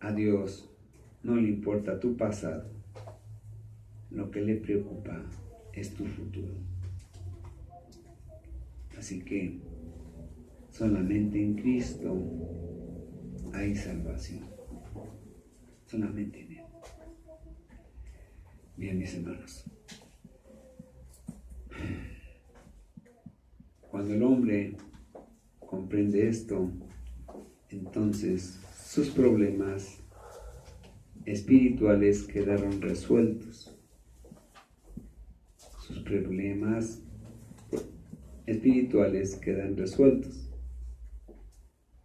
A Dios no le importa tu pasado, lo que le preocupa es tu futuro. Así que solamente en Cristo hay salvación. Solamente en Él. Bien, mis hermanos. Cuando el hombre comprende esto, entonces sus problemas espirituales quedaron resueltos. Sus problemas espirituales quedan resueltos.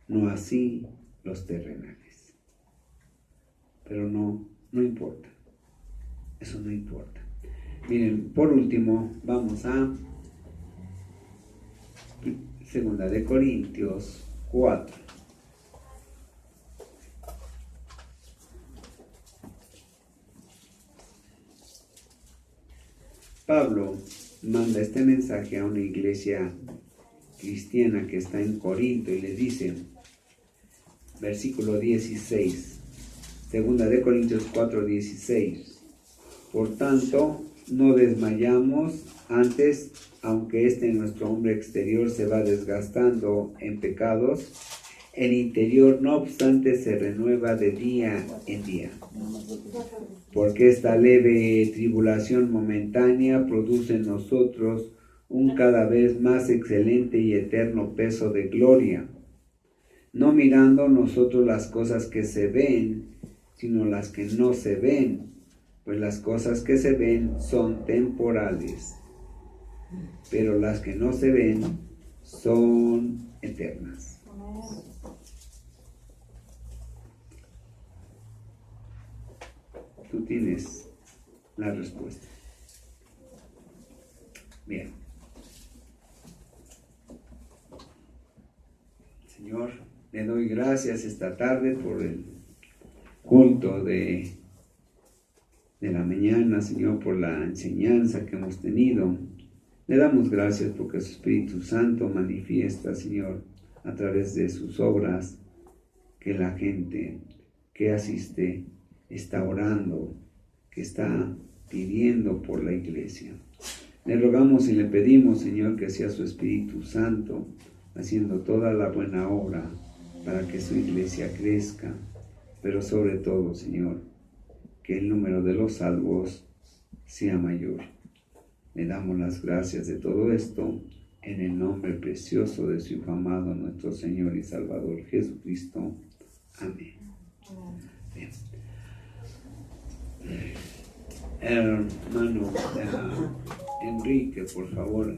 No así los terrenales. Pero no importa. eso no importa. Miren, por último, vamos a 2 de Corintios 4. Pablo manda este mensaje a una iglesia cristiana que está en Corinto y le dice, versículo 16, 2 de Corintios 4, 16, por tanto, no desmayamos, antes, aunque nuestro hombre exterior se va desgastando en pecados, el interior no obstante se renueva de día en día. Porque esta leve tribulación momentánea produce en nosotros un cada vez más excelente y eterno peso de gloria, no mirando nosotros las cosas que se ven, sino las que no se ven, pues las cosas que se ven son temporales, pero las que no se ven son eternas. Tú tienes la respuesta. Bien. Señor, le doy gracias esta tarde por el culto de la mañana, Señor, por la enseñanza que hemos tenido. Le damos gracias porque su Espíritu Santo manifiesta, Señor, a través de sus obras, que la gente que asiste está orando, que está pidiendo por la iglesia. Le rogamos y le pedimos, Señor, que sea su Espíritu Santo haciendo toda la buena obra para que su iglesia crezca, pero sobre todo, Señor, que el número de los salvos sea mayor. Le damos las gracias de todo esto en el nombre precioso de su Hijo amado, nuestro Señor y Salvador Jesucristo. Amén. Bien. Hermano Enrique, por favor,